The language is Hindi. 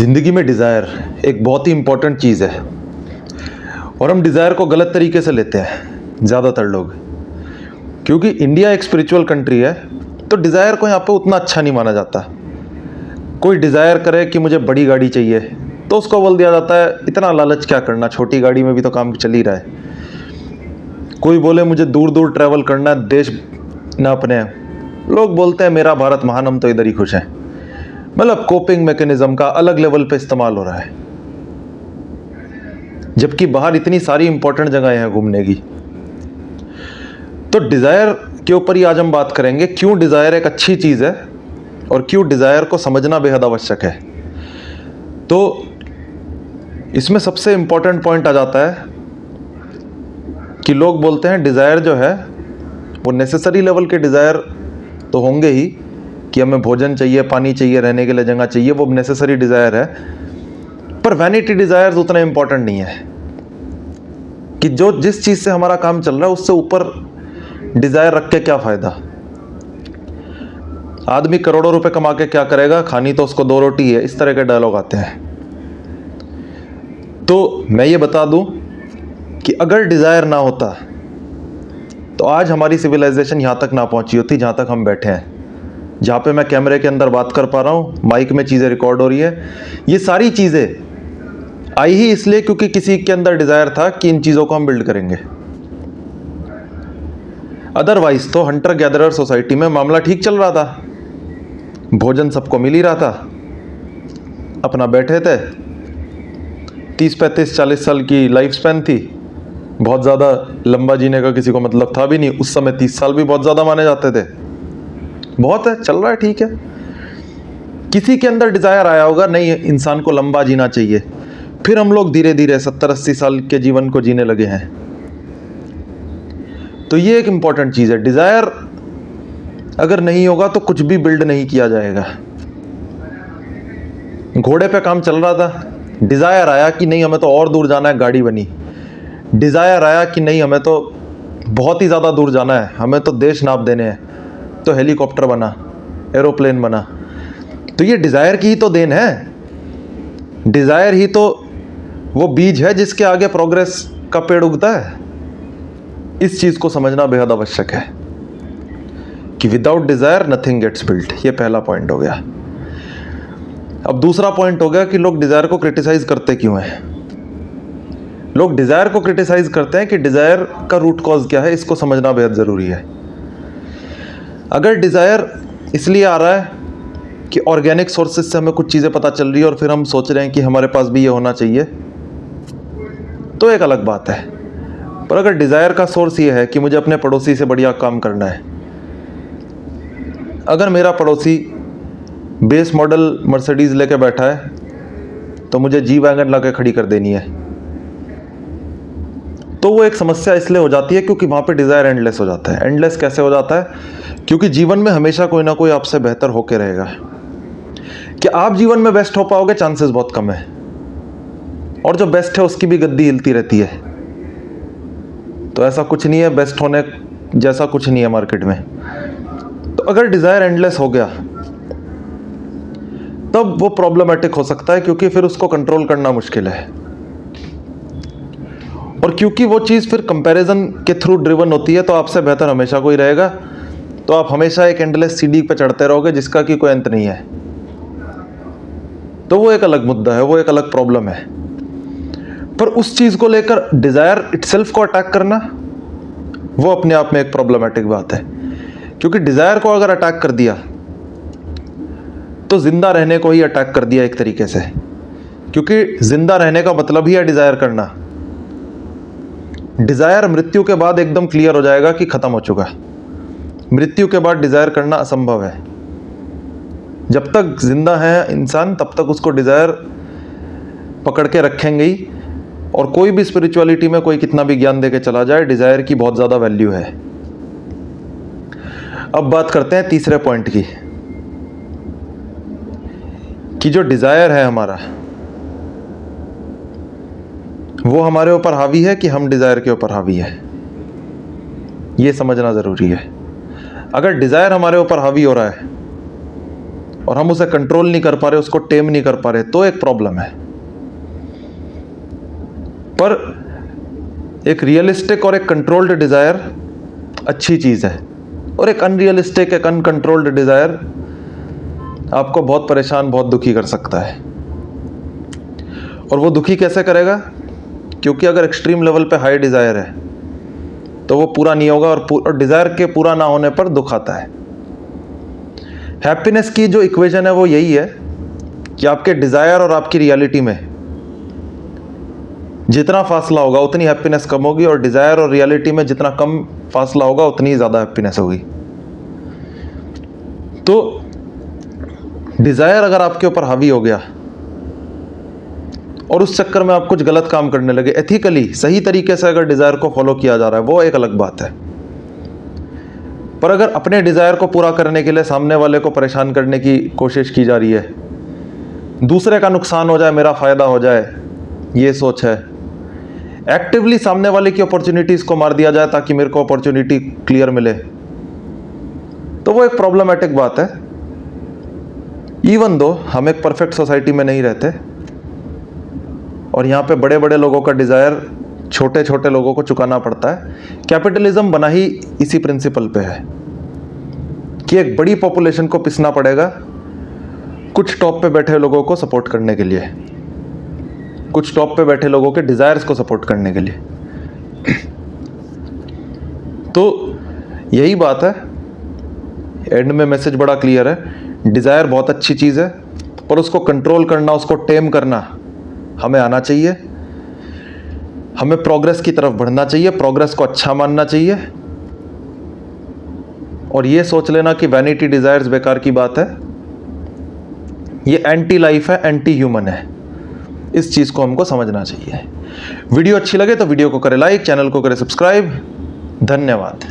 ज़िंदगी में डिज़ायर एक बहुत ही इम्पॉर्टेंट चीज़ है और हम डिज़ायर को गलत तरीके से लेते हैं ज़्यादातर लोग, क्योंकि इंडिया एक स्पिरिचुअल कंट्री है तो डिज़ायर को यहाँ पे उतना अच्छा नहीं माना जाता। कोई डिज़ायर करे कि मुझे बड़ी गाड़ी चाहिए तो उसको बोल दिया जाता है इतना लालच क्या करना, छोटी गाड़ी में भी तो काम चल ही रहा है। कोई बोले मुझे दूर दूर ट्रैवल करना है, देश नापने, लोग बोलते हैं मेरा भारत महान, हम तो इधर ही खुश हैं। मतलब कोपिंग मैकेनिज्म का अलग लेवल पे इस्तेमाल हो रहा है, जबकि बाहर इतनी सारी इंपॉर्टेंट जगहें हैं घूमने की। तो डिज़ायर के ऊपर ही आज हम बात करेंगे, क्यों डिज़ायर एक अच्छी चीज़ है और क्यों डिज़ायर को समझना बेहद आवश्यक है। तो इसमें सबसे इंपॉर्टेंट पॉइंट आ जाता है कि लोग बोलते हैं डिज़ायर जो है वो नेसेसरी लेवल के डिज़ायर तो होंगे ही, कि हमें भोजन चाहिए, पानी चाहिए, रहने के लिए जगह चाहिए, वो नेसेसरी डिज़ायर है। पर वैनिटी डिज़ायर्स उतना इंपॉर्टेंट नहीं है कि जो जिस चीज़ से हमारा काम चल रहा है उससे ऊपर डिज़ायर रख के क्या फ़ायदा। आदमी करोड़ों रुपए कमा के क्या करेगा, खानी तो उसको 2 रोटी है, इस तरह के डायलॉग आते हैं। तो मैं ये बता दूं कि अगर डिज़ायर ना होता तो आज हमारी सिविलाइजेशन यहाँ तक ना पहुँची होती जहाँ तक हम बैठे हैं, जहाँ पे मैं कैमरे के अंदर बात कर पा रहा हूँ, माइक में चीज़ें रिकॉर्ड हो रही है। ये सारी चीज़ें आई ही इसलिए क्योंकि किसी के अंदर डिज़ायर था कि इन चीज़ों को हम बिल्ड करेंगे। अदरवाइज तो हंटर गैदरर सोसाइटी में मामला ठीक चल रहा था, भोजन सबको मिल ही रहा था, अपना बैठे थे, 30-35-40 साल की लाइफ स्पैन थी, बहुत ज़्यादा लंबा जीने का किसी को मतलब था भी नहीं। उस समय 30 साल भी बहुत ज़्यादा माने जाते थे, बहुत है, चल रहा है, ठीक है। किसी के अंदर डिज़ायर आया होगा नहीं इंसान को लंबा जीना चाहिए, फिर हम लोग धीरे धीरे 70-80 साल के जीवन को जीने लगे हैं। तो ये एक इंपॉर्टेंट चीज़ है, डिज़ायर अगर नहीं होगा तो कुछ भी बिल्ड नहीं किया जाएगा। घोड़े पे काम चल रहा था, डिज़ायर आया कि नहीं हमें तो और दूर जाना है, गाड़ी बनी। डिज़ायर आया कि नहीं हमें तो बहुत ही ज़्यादा दूर जाना है, हमें तो देश नाप देने हैं, तो हेलीकॉप्टर बना, एरोप्लेन बना। तो ये डिज़ायर की ही तो देन है, डिज़ायर ही तो वो बीज है जिसके आगे प्रोग्रेस का पेड़ उगता है। इस चीज़ को समझना बेहद आवश्यक है कि without desire nothing gets built. ये पहला पॉइंट हो गया। अब दूसरा पॉइंट हो गया कि लोग डिज़ायर को क्रिटिसाइज करते क्यों हैं। लोग डिज़ायर को क्रिटिसाइज करते हैं कि डिज़ायर का रूट कॉज क्या है, इसको समझना बेहद ज़रूरी है। अगर डिज़ायर इसलिए आ रहा है कि ऑर्गेनिक सोर्सेज से हमें कुछ चीज़ें पता चल रही है और फिर हम सोच रहे हैं कि हमारे पास भी ये होना चाहिए, तो एक अलग बात है। पर अगर डिज़ायर का सोर्स ये है कि मुझे अपने पड़ोसी से बढ़िया काम करना है, अगर मेरा पड़ोसी बेस मॉडल मर्सिडीज़ लेके बैठा है तो मुझे जी वैगन ला के खड़ी कर देनी है, तो वो एक समस्या इसलिए हो जाती है क्योंकि वहाँ पे डिज़ायर एंडलेस हो जाता है। एंडलेस कैसे हो जाता है? क्योंकि जीवन में हमेशा कोई ना कोई आपसे बेहतर होके रहेगा। कि आप जीवन में बेस्ट हो पाओगे चांसेस बहुत कम है, और जो बेस्ट है उसकी भी गद्दी हिलती रहती है। तो ऐसा कुछ नहीं है, बेस्ट होने जैसा कुछ नहीं है मार्केट में। तो अगर डिज़ायर एंडलेस हो गया तब वो प्रॉब्लमेटिक हो सकता है, क्योंकि फिर उसको कंट्रोल करना मुश्किल है। और क्योंकि वो चीज़ फिर कंपैरिजन के थ्रू ड्रिवन होती है, तो आपसे बेहतर हमेशा कोई रहेगा, तो आप हमेशा एक एंडलेस सीढ़ी पे चढ़ते रहोगे जिसका कि कोई अंत नहीं है। तो वो एक अलग मुद्दा है, वो एक अलग प्रॉब्लम है। पर उस चीज़ को लेकर डिज़ायर इटसेल्फ को अटैक करना, वो अपने आप में एक प्रॉब्लमेटिक बात है। क्योंकि डिज़ायर को अगर अटैक कर दिया तो जिंदा रहने को ही अटैक कर दिया एक तरीके से, क्योंकि जिंदा रहने का मतलब ही है डिज़ायर करना। डिज़ायर मृत्यु के बाद एकदम क्लियर हो जाएगा कि ख़त्म हो चुका। मृत्यु के बाद डिज़ायर करना असंभव है। जब तक जिंदा है इंसान तब तक उसको डिज़ायर पकड़ के रखेंगे ही, और कोई भी स्पिरिचुअलिटी में कोई कितना भी ज्ञान देके चला जाए, डिज़ायर की बहुत ज़्यादा वैल्यू है। अब बात करते हैं तीसरे पॉइंट की, कि जो डिज़ायर है हमारा वो हमारे ऊपर हावी है कि हम डिज़ायर के ऊपर हावी है। ये समझना ज़रूरी है। अगर डिज़ायर हमारे ऊपर हावी हो रहा है और हम उसे कंट्रोल नहीं कर पा रहे, उसको टेम नहीं कर पा रहे, तो एक प्रॉब्लम है। पर एक रियलिस्टिक और एक कंट्रोल्ड डिजायर अच्छी चीज है, और एक अनरियलिस्टिक, एक अनकंट्रोल्ड डिजायर आपको बहुत परेशान, बहुत दुखी कर सकता है। और वो दुखी कैसे करेगा? क्योंकि अगर एक्सट्रीम लेवल पे हाई डिजायर है तो वो पूरा नहीं होगा, और डिजायर के पूरा ना होने पर दुख आता है। हैप्पीनेस की जो इक्वेशन है वो यही है कि आपके डिजायर और आपकी रियलिटी में जितना फासला होगा उतनी हैप्पीनेस कम होगी, और डिजायर और रियलिटी में जितना कम फासला होगा उतनी ज्यादा हैप्पीनेस होगी। तो डिजायर अगर आपके ऊपर हावी हो गया और उस चक्कर में आप कुछ गलत काम करने लगे, एथिकली सही तरीके से अगर डिजायर को फॉलो किया जा रहा है वो एक अलग बात है। पर अगर अपने डिजायर को पूरा करने के लिए सामने वाले को परेशान करने की कोशिश की जा रही है, दूसरे का नुकसान हो जाए, मेरा फायदा हो जाए, ये सोच है, एक्टिवली सामने वाले की अपॉर्चुनिटीज को मार दिया जाए ताकि मेरे को अपॉर्चुनिटी क्लियर मिले, तो वो एक प्रॉब्लमेटिक बात है। इवन दो हम एक परफेक्ट सोसाइटी में नहीं रहते, और यहाँ पे बड़े बड़े लोगों का डिजायर छोटे छोटे लोगों को चुकाना पड़ता है। कैपिटलिज्म बना ही इसी प्रिंसिपल पे है कि एक बड़ी पॉपुलेशन को पिसना पड़ेगा कुछ टॉप पे बैठे लोगों को सपोर्ट करने के लिए, कुछ टॉप पे बैठे लोगों के डिजायर्स को सपोर्ट करने के लिए। तो यही बात है, एंड में मैसेज बड़ा क्लियर है। डिजायर बहुत अच्छी चीज है, पर उसको कंट्रोल करना, उसको टेम करना हमें आना चाहिए। हमें प्रोग्रेस की तरफ बढ़ना चाहिए, प्रोग्रेस को अच्छा मानना चाहिए, और ये सोच लेना कि वैनिटी डिजायर्स बेकार की बात है, ये एंटी लाइफ है, एंटी ह्यूमन है। इस चीज को हमको समझना चाहिए। वीडियो अच्छी लगे तो वीडियो को करें लाइक, चैनल को करें सब्सक्राइब। धन्यवाद।